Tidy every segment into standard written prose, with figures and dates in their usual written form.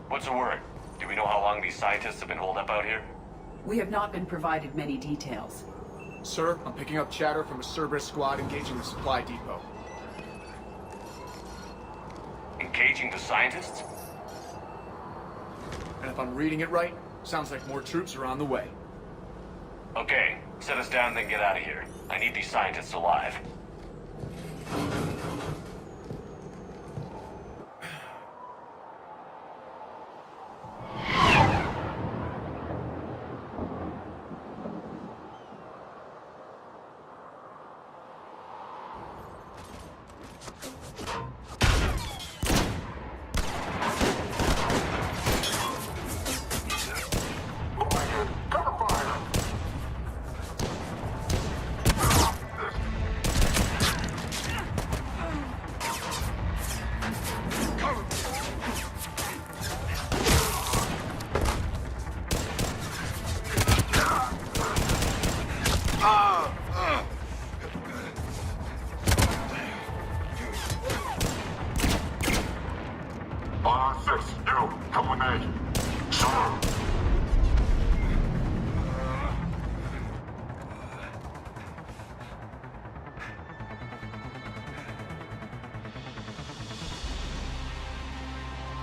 What's the word? Do we know how long these scientists have been holed up out here? We have not been provided many details. Sir, I'm picking up chatter from a Cerberus squad engaging the supply depot. Engaging the scientists? And if I'm reading it right, sounds like more troops are on the way. Okay, set us down, then get out of here. I need these scientists alive.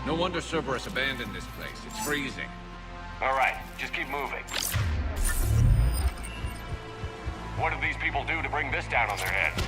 No wonder Cerberus abandoned this place. It's freezing. All right, just keep moving. What did these people do to bring this down on their heads?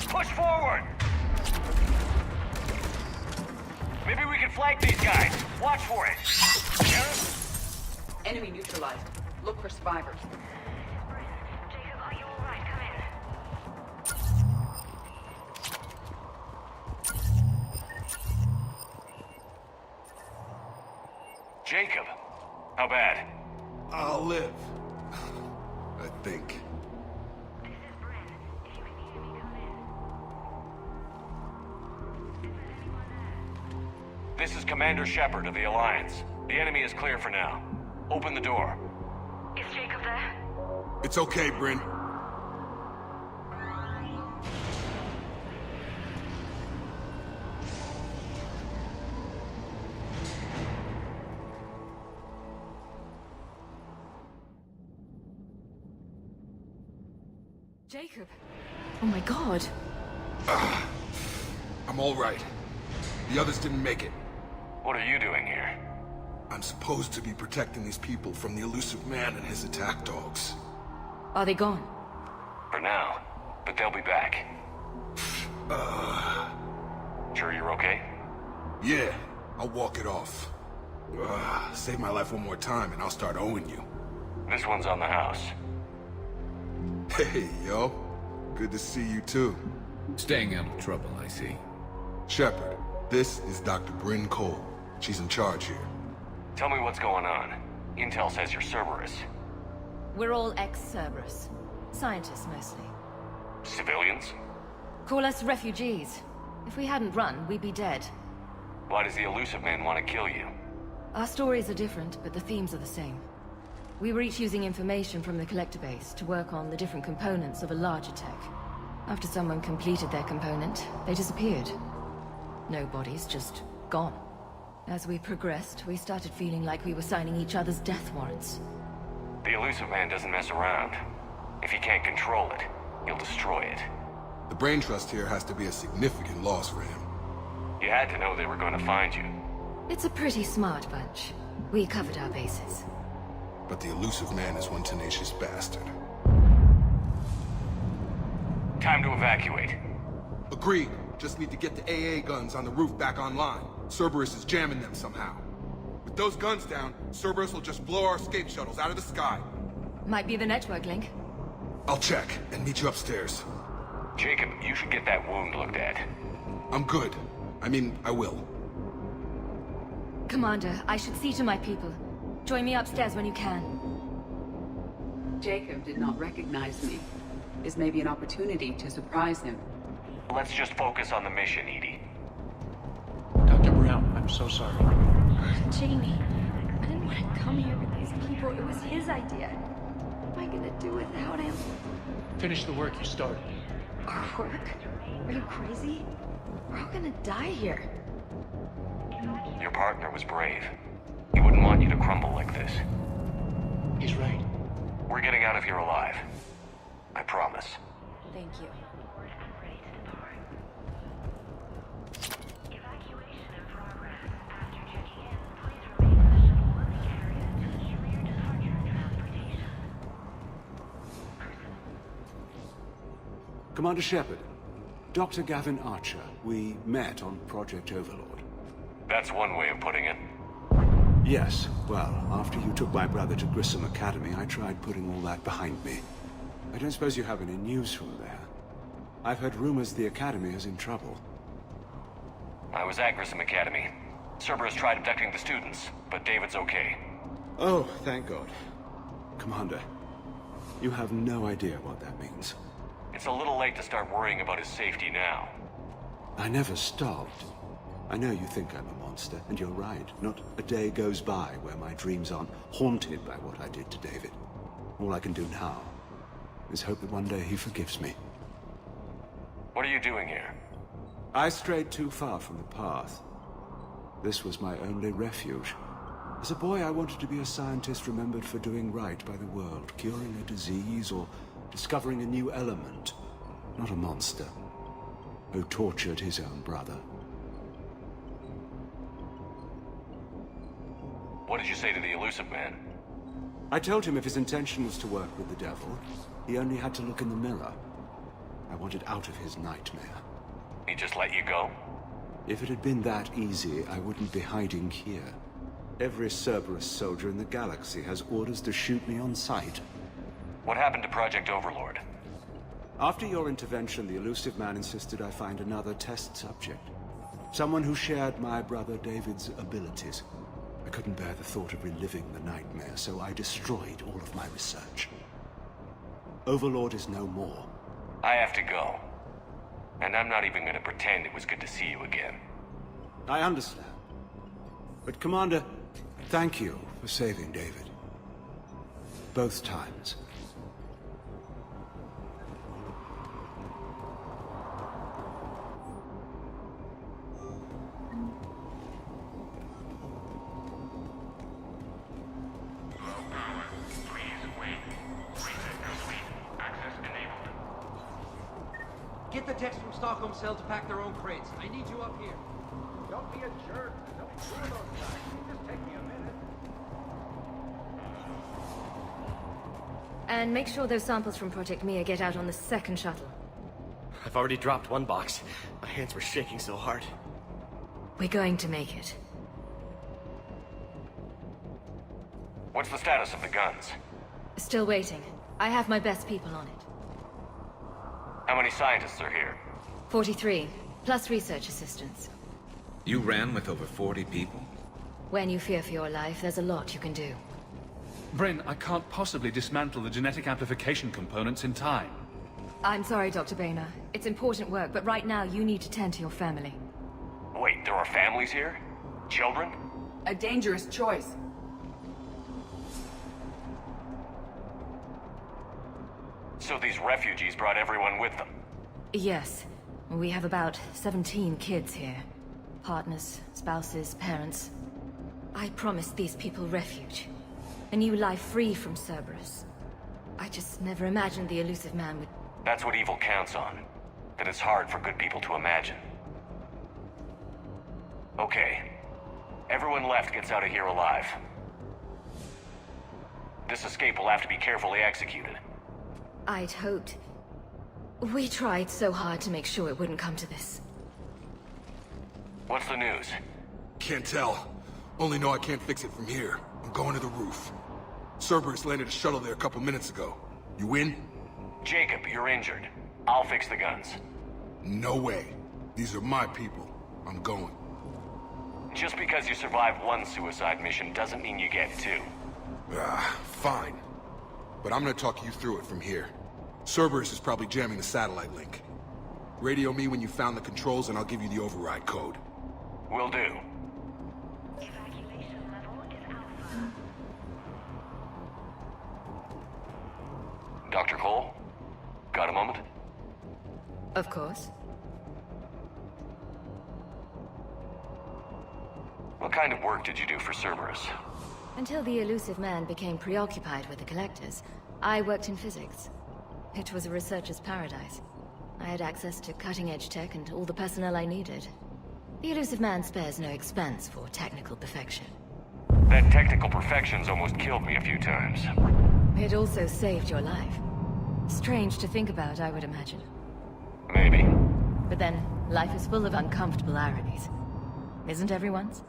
Push forward! Maybe we can flank these guys. Watch for it. Enemy neutralized. Look for survivors. Jacob, are you alright? Come in. Jacob, how bad? I'll live. I think. This is Bryn. If you can hear me, come in. Is there anyone there? This is Commander Shepard of the Alliance. The enemy is clear for now. Open the door. Is Jacob there? It's okay, Bryn. Jacob. Oh my god. I'm all right. The others didn't make it. What are you doing here? I'm supposed to be protecting these people from the elusive man and his attack dogs. Are they gone? For now. But they'll be back. Sure you're okay? Yeah, I'll walk it off. Save my life one more time and I'll start owing you. This one's on the house. Hey, yo. Good to see you too. Staying out of trouble, I see. Shepard, this is Dr. Bryn Cole. She's in charge here. Tell me what's going on. Intel says you're Cerberus. We're all ex-Cerberus. Scientists, mostly. Civilians? Call us refugees. If we hadn't run, we'd be dead. Why does the elusive man want to kill you? Our stories are different, but the themes are the same. We were each using information from the collector base to work on the different components of a larger tech. After someone completed their component, they disappeared. No bodies, just gone. As we progressed, we started feeling like we were signing each other's death warrants. The elusive man doesn't mess around. If he can't control it, he'll destroy it. The brain trust here has to be a significant loss for him. You had to know they were going to find you. It's a pretty smart bunch. We covered our bases. But the elusive man is one tenacious bastard. Time to evacuate. Agreed. Just need to get the AA guns on the roof back online. Cerberus is jamming them somehow. With those guns down, Cerberus will just blow our escape shuttles out of the sky. Might be the network link. I'll check and meet you upstairs. Jacob, you should get that wound looked at. I'm good. I mean, I will. Commander, I should see to my people. Join me upstairs when you can. Jacob did not recognize me. Is maybe an opportunity to surprise him. Let's just focus on the mission, Edie. Dr. Brown, I'm so sorry. Jamie, I didn't want to come here with these people. It was his idea. What am I gonna do without him? Finish the work you started. Our work? Are you crazy? We're all gonna die here. Your partner was brave. He wouldn't want you to crumble like this. He's right. We're getting out of here alive. I promise. Thank you. Evacuation in progress. After checking in, please remain in the shuttle loading area to ensure your departure and transportation. Commander Shepard, Dr. Gavin Archer, we met on Project Overlord. That's one way of putting it. Yes, well, after you took my brother to Grissom Academy, I tried putting all that behind me. I don't suppose you have any news from there. I've heard rumors the Academy is in trouble. I was at Grissom Academy. Cerberus tried abducting the students, but David's okay. Oh, thank God. Commander, you have no idea what that means. It's a little late to start worrying about his safety now. I never stopped. I know you think I'm a monster, and you're right. Not a day goes by where my dreams aren't haunted by what I did to David. All I can do now is hope that one day he forgives me. What are you doing here? I strayed too far from the path. This was my only refuge. As a boy, I wanted to be a scientist remembered for doing right by the world, curing a disease or discovering a new element. Not a monster who tortured his own brother. What did you say to the elusive man? I told him if his intention was to work with the devil, he only had to look in the mirror. I wanted out of his nightmare. He just let you go? If it had been that easy, I wouldn't be hiding here. Every Cerberus soldier in the galaxy has orders to shoot me on sight. What happened to Project Overlord? After your intervention, the elusive man insisted I find another test subject. Someone who shared my brother David's abilities. I couldn't bear the thought of reliving the nightmare, so I destroyed all of my research. Overlord is no more. I have to go. And I'm not even gonna pretend it was good to see you again. I understand. But Commander, thank you for saving David. Both times. Get the techs from Stockholm Cell to pack their own crates. I need you up here. Don't be a jerk. Don't be two of those guys. Just take me a minute. And make sure those samples from Project Mia get out on the second shuttle. I've already dropped one box. My hands were shaking so hard. We're going to make it. What's the status of the guns? Still waiting. I have my best people on it. How many scientists are here? 43, plus research assistants. You ran with over 40 people? When you fear for your life, there's a lot you can do. Bryn, I can't possibly dismantle the genetic amplification components in time. I'm sorry, Dr. Boehner. It's important work, but right now you need to tend to your family. Wait, there are families here? Children? A dangerous choice. So these refugees brought everyone with them? Yes. We have about 17 kids here. Partners, spouses, parents. I promised these people refuge. A new life free from Cerberus. I just never imagined the elusive man would... That's what evil counts on. That it's hard for good people to imagine. Okay. Everyone left gets out of here alive. This escape will have to be carefully executed. I'd hoped. We tried so hard to make sure it wouldn't come to this. What's the news? Can't tell. Only know I can't fix it from here. I'm going to the roof. Cerberus landed a shuttle there a couple minutes ago. You in? Jacob, you're injured. I'll fix the guns. No way. These are my people. I'm going. Just because you survived one suicide mission doesn't mean you get two. Fine. But I'm gonna talk you through it from here. Cerberus is probably jamming the satellite link. Radio me when you found the controls and I'll give you the override code. Will do. Evacuation level is Alpha. Dr. Cole? Got a moment? Of course. What kind of work did you do for Cerberus? Until the elusive man became preoccupied with the collectors, I worked in physics. It was a researcher's paradise. I had access to cutting-edge tech and all the personnel I needed. The elusive man spares no expense for technical perfection. That technical perfection's almost killed me a few times. It also saved your life. Strange to think about, I would imagine. Maybe. But then, life is full of uncomfortable ironies. Isn't everyone's?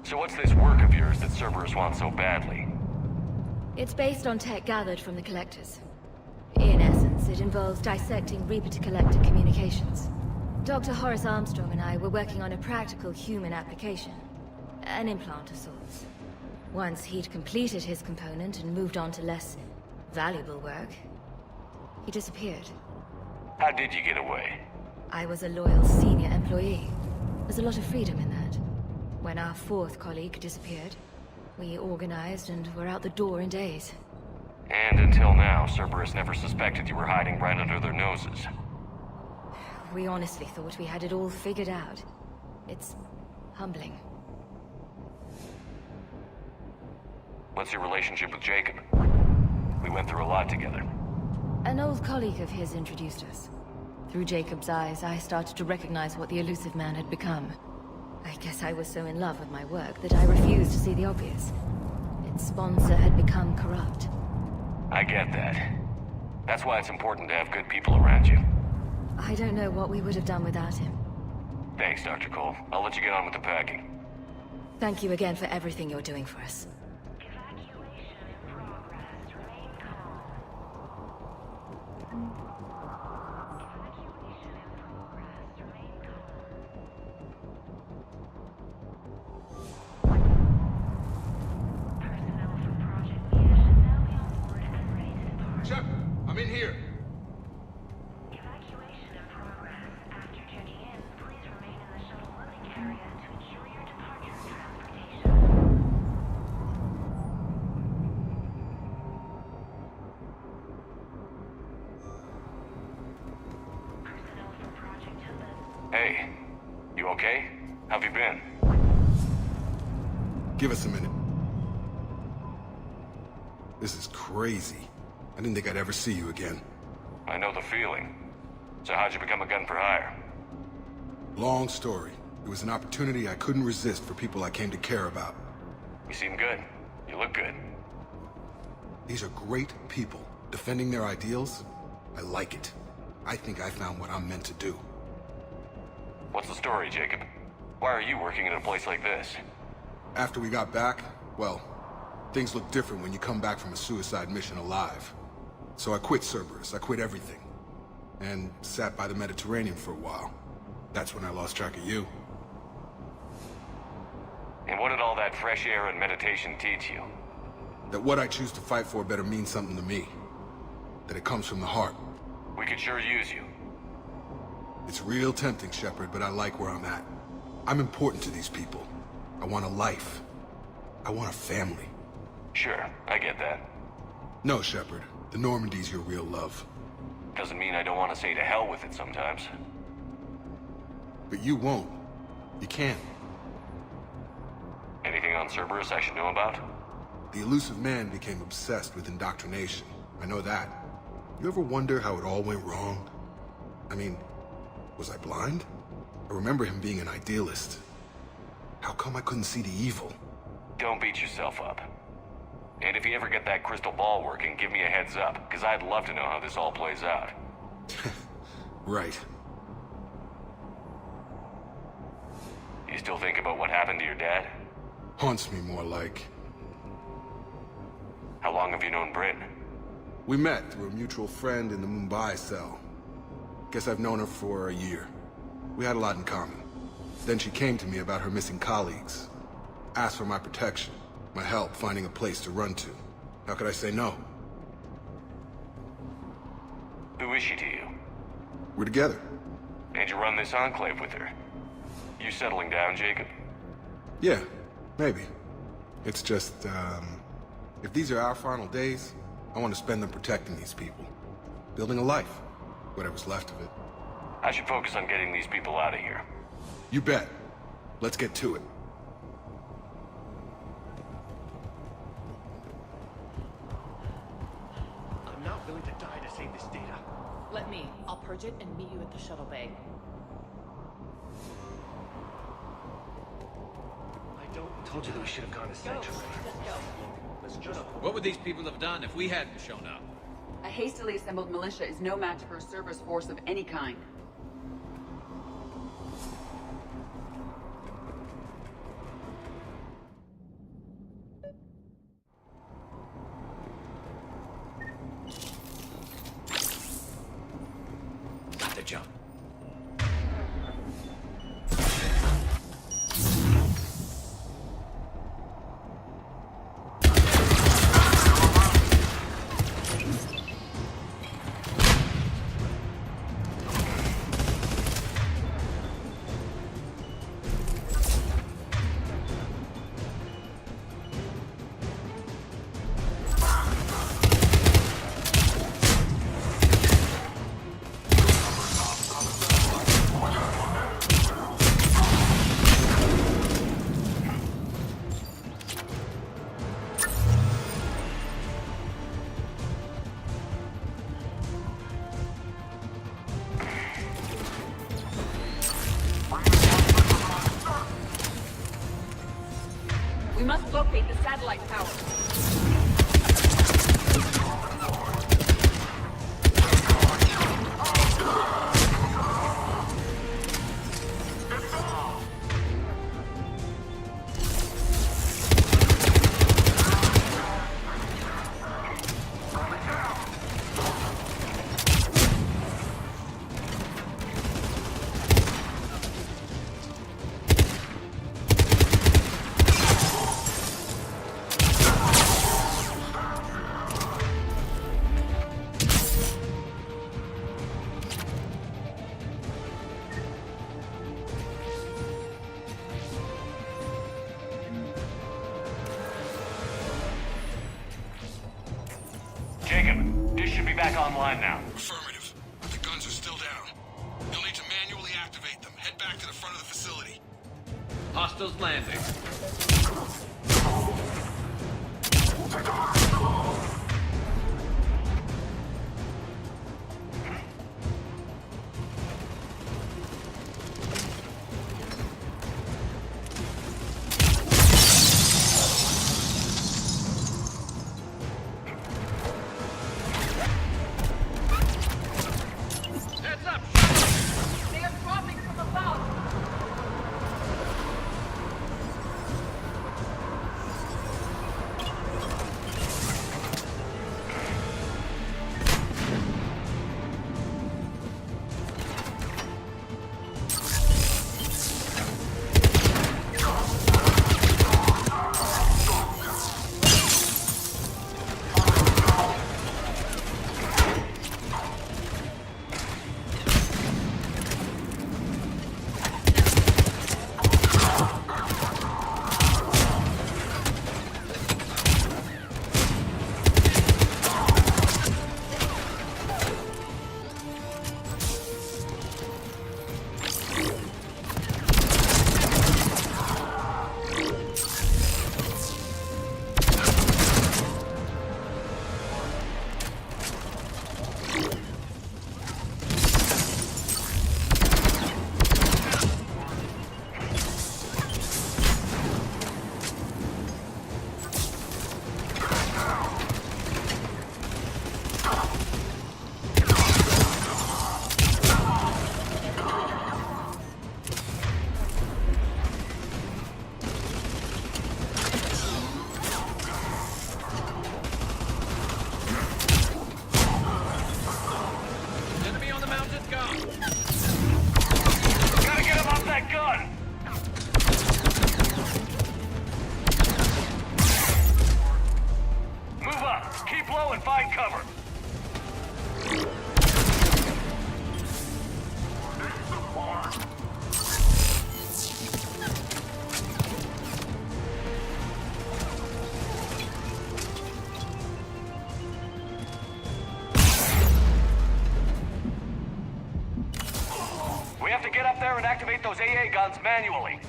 So what's this work of yours that Cerberus wants so badly? It's based on tech gathered from the collectors. In essence, it involves dissecting Reaper-to-Collector communications. Dr. Horace Armstrong and I were working on a practical human application. An implant of sorts. Once he'd completed his component and moved on to less valuable work, he disappeared. How did you get away? I was a loyal senior employee. There's a lot of freedom in that. When our fourth colleague disappeared, we organized and were out the door in days. And until now, Cerberus never suspected you were hiding right under their noses. We honestly thought we had it all figured out. It's humbling. What's your relationship with Jacob? We went through a lot together. An old colleague of his introduced us. Through Jacob's eyes, I started to recognize what the elusive man had become. I guess I was so in love with my work that I refused to see the obvious. Its sponsor had become corrupt. I get that. That's why it's important to have good people around you. I don't know what we would have done without him. Thanks, Dr. Cole. I'll let you get on with the packing. Thank you again for everything you're doing for us. Evacuation in progress. Remain calm. Evacuation in progress. Remain calm. Personnel from Project Mia should now be on board and ready to depart. Shep, I'm in here. Evacuation in progress. After checking in, please remain in the shuttle loading area to ensure your departure and transportation. Personnel from Project Tilden. Hey, you okay? How've you been? Give us a minute. This is crazy. I didn't think I'd ever see you again. I know the feeling. So how'd you become a gun for hire? Long story. It was an opportunity I couldn't resist for people I came to care about. You seem good. You look good. These are great people. Defending their ideals, I like it. I think I found what I'm meant to do. What's the story, Jacob? Why are you working in a place like this? After we got back, well, things look different when you come back from a suicide mission alive. So I quit Cerberus. I quit everything. And sat by the Mediterranean for a while. That's when I lost track of you. And what did all that fresh air and meditation teach you? That what I choose to fight for better mean something to me. That it comes from the heart. We could sure use you. It's real tempting, Shepard, but I like where I'm at. I'm important to these people. I want a life. I want a family. Sure, I get that. No, Shepard. The Normandy's your real love. Doesn't mean I don't want to say to hell with it sometimes. But you won't. You can't. Anything on Cerberus I should know about? The elusive man became obsessed with indoctrination. I know that. You ever wonder how it all went wrong? I mean, was I blind? I remember him being an idealist. How come I couldn't see the evil? Don't beat yourself up. And if you ever get that crystal ball working, give me a heads up, because I'd love to know how this all plays out. Right. You still think about what happened to your dad? Haunts me more like. How long have you known Bryn? We met through a mutual friend in the Mumbai cell. Guess I've known her for a year. We had a lot in common. Then she came to me about her missing colleagues. Asked for my protection, my help finding a place to run to. How could I say no? Who is she to you? We're together. And you run this enclave with her? You settling down, Jacob? Yeah, maybe. It's just, if these are our final days, I want to spend them protecting these people. Building a life. Whatever's left of it. I should focus on getting these people out of here. You bet. Let's get to it. I'm not willing to die to save this data. Let me. I'll purge it and meet you at the shuttle bay. Told you that we should have gone to Sanctuary. Let's just... What would these people have done if we hadn't shown up? A hastily assembled militia is no match for a Cerberus force of any kind. Got the jump. We must locate the satellite tower. Jacob, dish should be back online now. Affirmative. But the guns are still down. You'll need to manually activate them. Head back to the front of the facility. Hostiles landing. They are dropping from above! guns manually.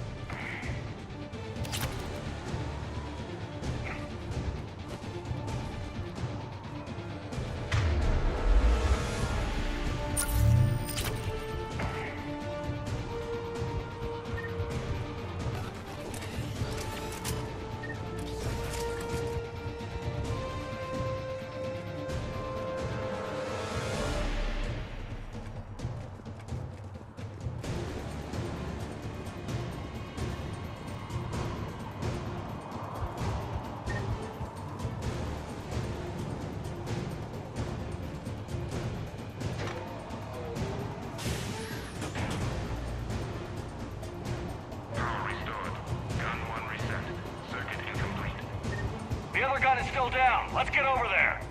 The other gun is still down. Let's get over there.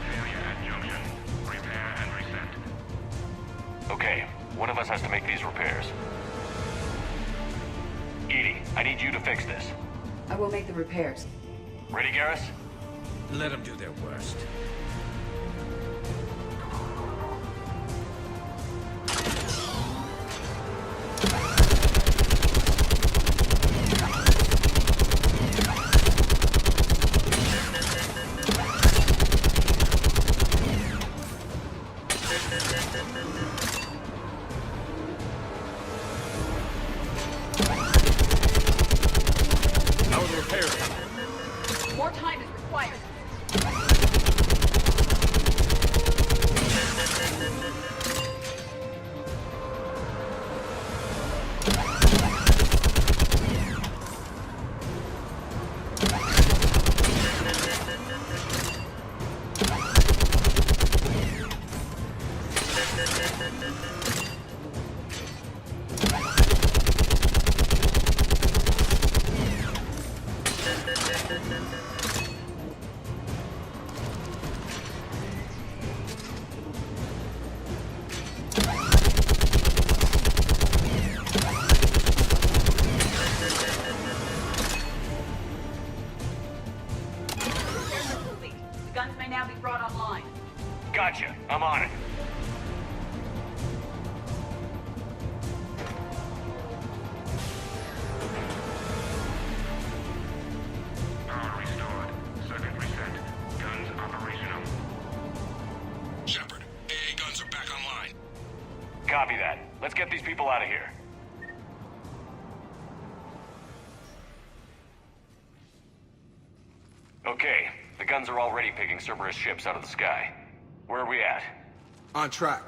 Failure at junction. Repair and reset. Okay, one of us has to make these repairs. Edie, I need you to fix this. I will make the repairs. Ready, Garrus? Let them do their worst. How are the repairs? More time is required. The guns may now be brought online. Gotcha. I'm on it. Power restored. Circuit reset. Guns operational. Shepard, AA guns are back online. Copy that. Let's get these people out of here. Okay, the guns are already picking Cerberus ships out of the sky. Where are we at? On track.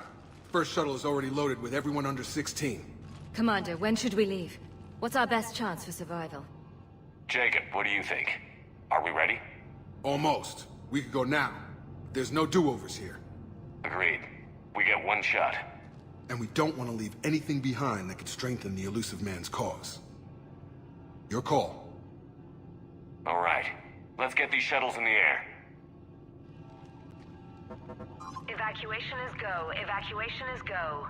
First shuttle is already loaded with everyone under 16. Commander, when should we leave? What's our best chance for survival? Jacob, what do you think? Are we ready? Almost. We could go now. There's no do-overs here. Agreed. We get one shot. And we don't want to leave anything behind that could strengthen the elusive man's cause. Your call. All right. Let's get these shuttles in the air. Evacuation is go. Evacuation is go.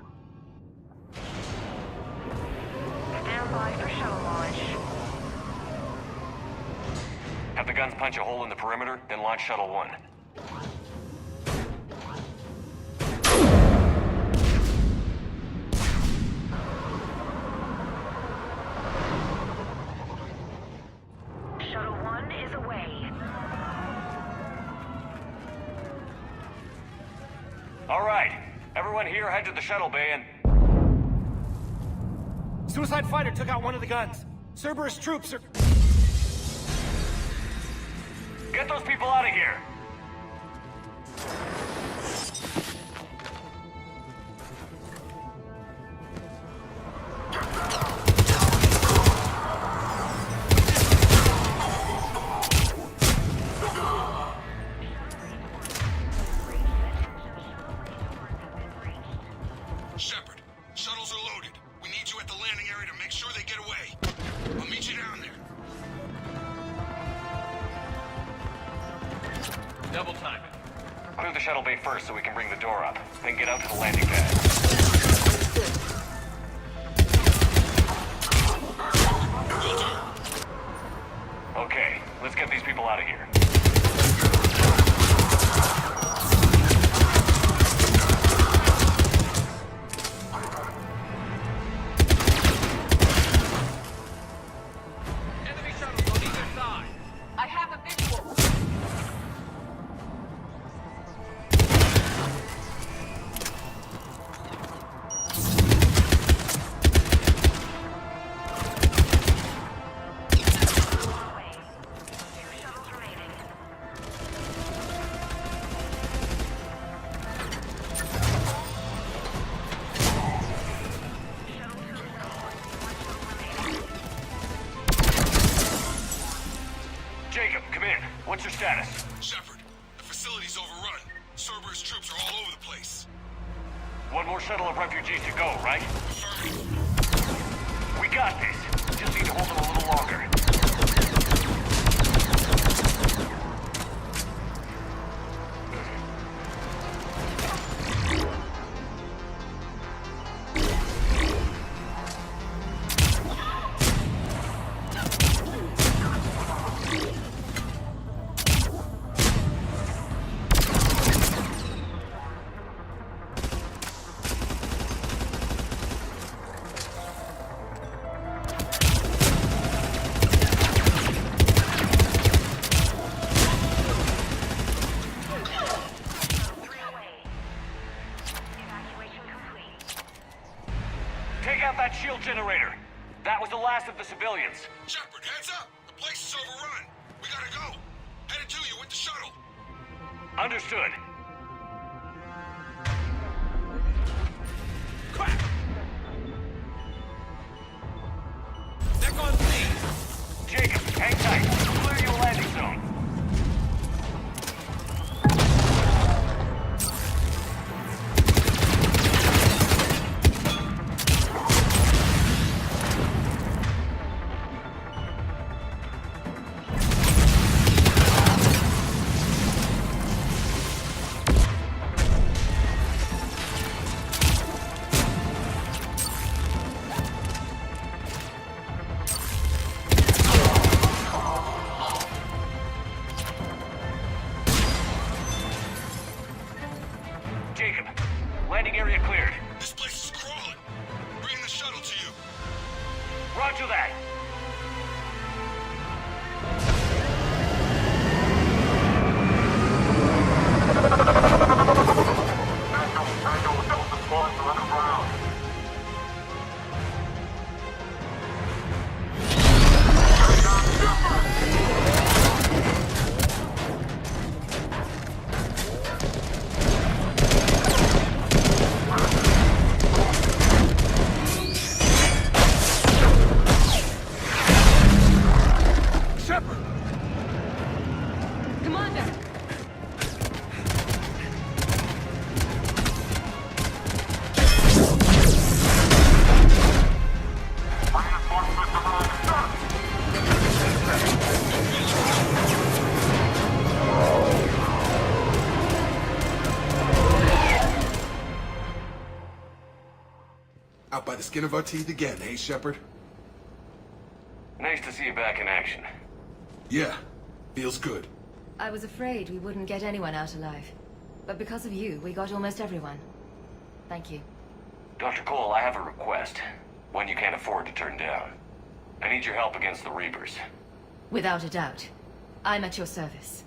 Stand by for shuttle launch. Have the guns punch a hole in the perimeter, then launch Shuttle 1. Shuttle 1 is away. All right. Everyone here head to the shuttle bay and... Suicide fighter took out one of the guns. Cerberus troops are... Get those people out of here! Shepard, shuttles are loaded. We need you at the landing area to make sure they get away. I'll meet you down there. Double time it. Clear the shuttle bay first so we can bring the door up. Then get out to the landing pad. Will do. Okay, let's get these people out of here. Enemy shuttles on either side. I have a visual. Two shuttles remaining. Shuttle 2 is gone. One shuttle remaining. Jacob, come in. What's your status? Shepard, the facility's overrun. Cerberus troops are all over the place. One more shuttle of refugees to go, right? Affirmative. We got this. Just need to hold them a little longer. Shuttle 3 away. Evacuation complete. Take out that shield generator. That was the last of the civilians. Shepard, heads up! The place is overrun. We gotta go. Headed to you with the shuttle. Understood. Crack! They're on me. Jacob, hang tight. Clear you a landing zone. Jacob, landing area cleared. This place is crawling. Bring the shuttle to you. Roger that. Shepard! Commander! Out by the skin of our teeth again, hey, Shepard? Nice to see you back in action. Yeah, feels good. I was afraid we wouldn't get anyone out alive. But because of you, we got almost everyone. Thank you. Dr. Cole, I have a request. One you can't afford to turn down. I need your help against the Reapers. Without a doubt. I'm at your service.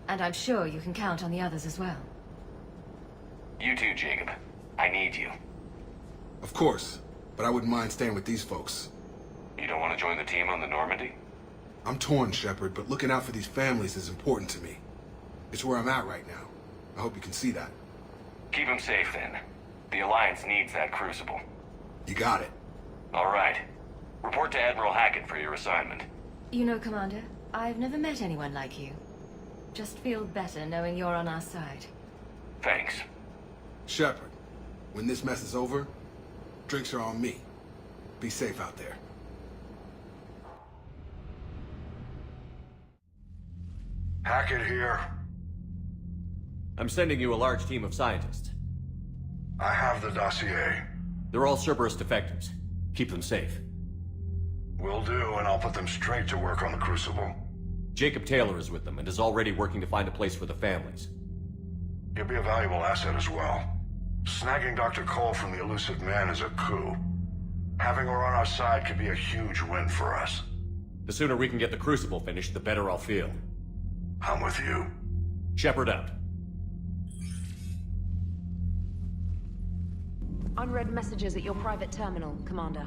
And I'm sure you can count on the others as well. You too, Jacob. I need you. Of course, but I wouldn't mind staying with these folks. You don't want to join the team on the Normandy? I'm torn, Shepard, but looking out for these families is important to me. It's where I'm at right now. I hope you can see that. Keep them safe, then. The Alliance needs that crucible. You got it. All right. Report to Admiral Hackett for your assignment. You know, Commander, I've never met anyone like you. Just feel better knowing you're on our side. Thanks. Shepard, when this mess is over, drinks are on me. Be safe out there. Hackett here. I'm sending you a large team of scientists. I have the dossier. They're all Cerberus defectors. Keep them safe. Will do, and I'll put them straight to work on the Crucible. Jacob Taylor is with them and is already working to find a place for the families. He'll be a valuable asset as well. Snagging Dr. Cole from the elusive man is a coup. Having her on our side could be a huge win for us. The sooner we can get the Crucible finished, the better I'll feel. I'm with you. Shepard out. Unread messages at your private terminal, Commander.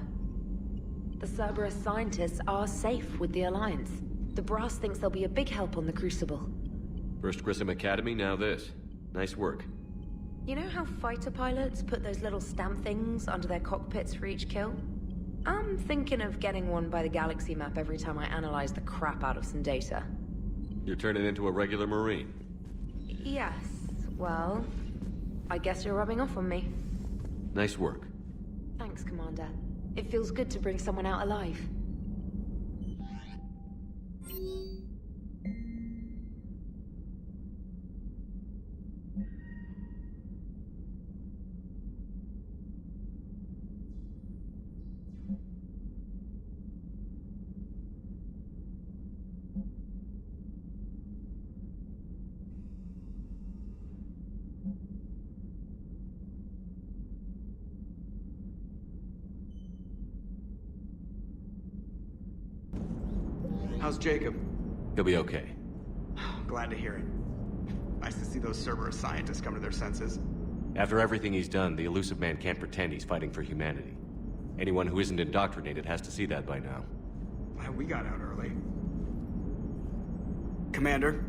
The Cerberus scientists are safe with the Alliance. The Brass thinks they'll be a big help on the Crucible. First Grissom Academy, now this. Nice work. You know how fighter pilots put those little stamp things under their cockpits for each kill? I'm thinking of getting one by the galaxy map every time I analyze the crap out of some data. You're turning into a regular Marine. Yes, well, I guess you're rubbing off on me. Nice work. Thanks, Commander. It feels good to bring someone out alive. How's Jacob? He'll be okay. Glad to hear it. Nice to see those Cerberus scientists come to their senses. After everything he's done, the elusive man can't pretend he's fighting for humanity. Anyone who isn't indoctrinated has to see that by now. Well, we got out early. Commander?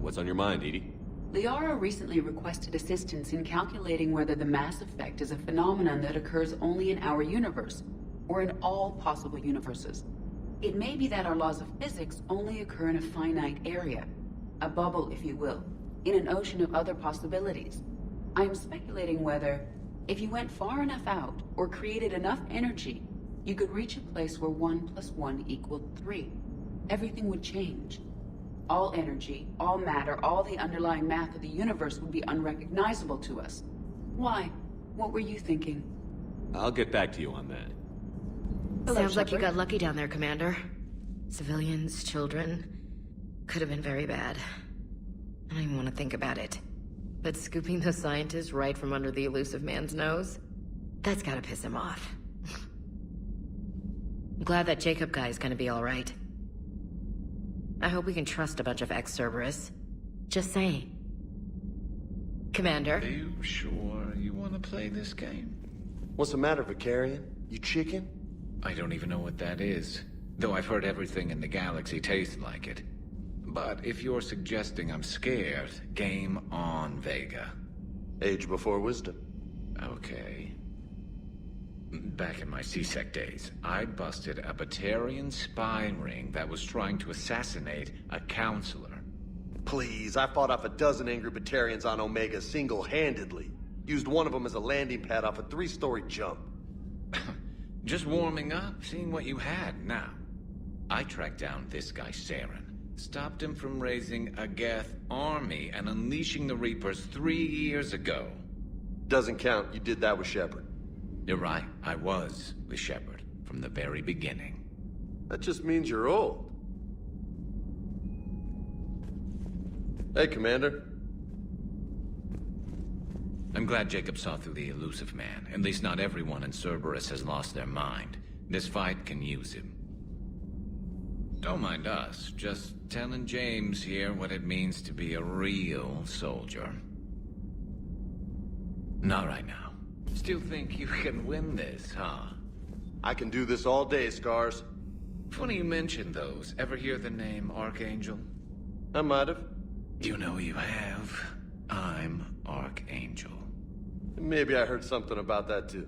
What's on your mind, Edie? Liara recently requested assistance in calculating whether the mass effect is a phenomenon that occurs only in our universe, or in all possible universes. It may be that our laws of physics only occur in a finite area, a bubble, if you will, in an ocean of other possibilities. I am speculating whether, if you went far enough out, or created enough energy, you could reach a place where 1 + 1 = 3. Everything would change. All energy, all matter, all the underlying math of the universe would be unrecognizable to us. Why? What were you thinking? I'll get back to you on that. Hello, Sounds like you Shepard. got lucky down there, Commander. Civilians, children. Could have been very bad. I don't even want to think about it. But scooping those scientists right from under the elusive man's nose? That's gotta piss him off. I'm glad that Jacob guy is gonna be alright. I hope we can trust a bunch of ex-Cerberus. Just saying. Commander? Are you sure you want to play this game? What's the matter, Vicarian? You chicken? I don't even know what that is. Though I've heard everything in the galaxy tastes like it. But if you're suggesting I'm scared, game on, Vega. Age before wisdom. Okay. Back in my C-Sec days, I busted a Batarian spy ring that was trying to assassinate a counselor. Please, I fought off a dozen angry Batarians on Omega single-handedly. Used one of them as a landing pad off a 3-story jump. Just warming up, seeing what you had now. I tracked down this guy, Saren. Stopped him from raising a Geth army and unleashing the Reapers 3 years ago. Doesn't count. You did that with Shepard. You're right. I was with Shepard from the very beginning. That just means you're old. Hey, Commander. I'm glad Jacob saw through the elusive man. At least not everyone in Cerberus has lost their mind. This fight can use him. Don't mind us. Just telling James here what it means to be a real soldier. Not right now. Still think you can win this, huh? I can do this all day, Scars. Funny you mentioned those. Ever hear the name Archangel? I might have. You know you have. I'm Archangel. Maybe I heard something about that too.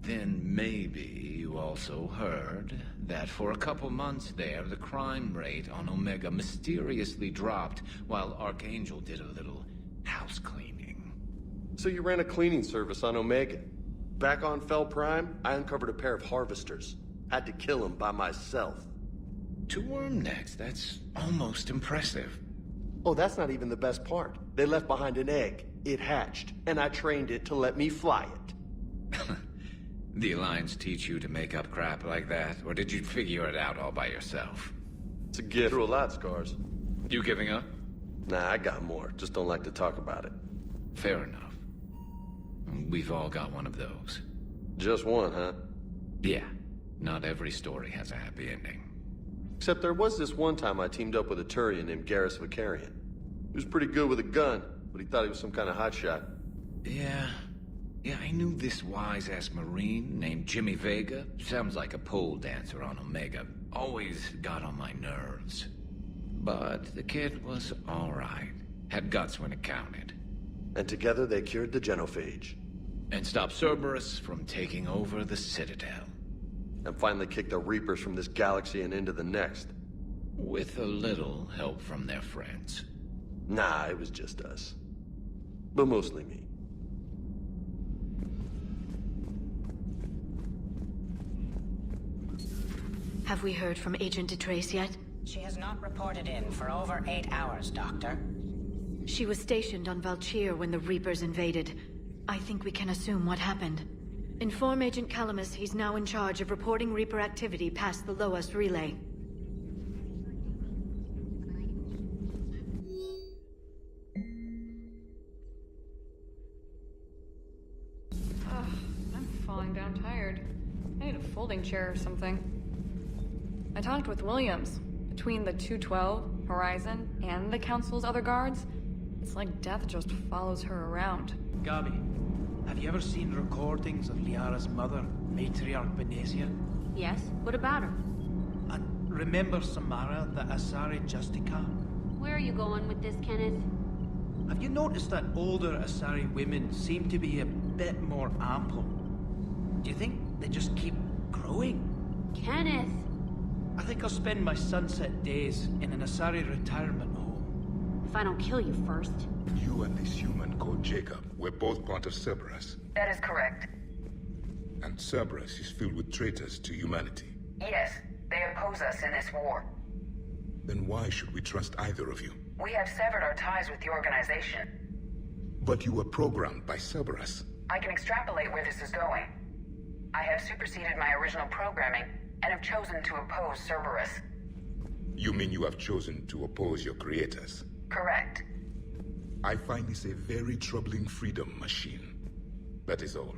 Then maybe you also heard that for a couple months there, the crime rate on Omega mysteriously dropped while Archangel did a little house cleaning. So you ran a cleaning service on Omega. Back on Fel Prime, I uncovered a pair of harvesters. Had to kill them by myself. 2 worm necks, that's almost impressive. Oh, that's not even the best part. They left behind an egg. It hatched, and I trained it to let me fly it. The Alliance teach you to make up crap like that, or did you figure it out all by yourself? To get through a lot, Scars. You giving up? Nah, I got more. Just don't like to talk about it. Fair enough. We've all got one of those. Just one, huh? Yeah. Not every story has a happy ending. Except there was this one time I teamed up with a Turian named Garrus Vicarian. He was pretty good with a gun, but he thought he was some kind of hotshot. Yeah, I knew this wise-ass Marine named Jimmy Vega. Sounds like a pole dancer on Omega. Always got on my nerves. But the kid was alright. Had guts when it counted. And together they cured the genophage. And stopped Cerberus from taking over the Citadel. And finally kicked the Reapers from this galaxy and into the next. With a little help from their friends. Nah, it was just us. But mostly me. Have we heard from Agent DeTrace yet? She has not reported in for over 8 hours, Doctor. She was stationed on Valchir when the Reapers invaded. I think we can assume what happened. Inform Agent Calamus he's now in charge of reporting Reaper activity past the Loas relay. I'm falling down tired. I need a folding chair or something. I talked with Williams. Between the 212, Horizon, and the Council's other guards, it's like death just follows her around. Gabi, have you ever seen recordings of Liara's mother, Matriarch Benezia? Yes? What about her? And remember Samara, the Asari Justica? Where are you going with this, Kenneth? Have you noticed that older Asari women seem to be a bit more ample? Do you think they just keep growing? Kenneth! I think I'll spend my sunset days in an Asari retirement home. If I don't kill you first. You and this human called Jacob were both part of Cerberus. That is correct. And Cerberus is filled with traitors to humanity. Yes, they oppose us in this war. Then why should we trust either of you? We have severed our ties with the organization. But you were programmed by Cerberus. I can extrapolate where this is going. I have superseded my original programming and have chosen to oppose Cerberus. You mean you have chosen to oppose your creators? Correct. I find this a very troubling freedom machine. That is all.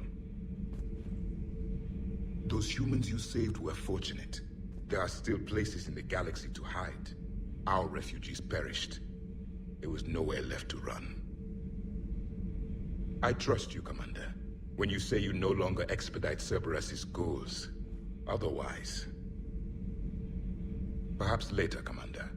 Those humans you saved were fortunate. There are still places in the galaxy to hide. Our refugees perished. There was nowhere left to run. I trust you, Commander, when you say you no longer expedite Cerberus's goals. Otherwise... Perhaps later, Commander.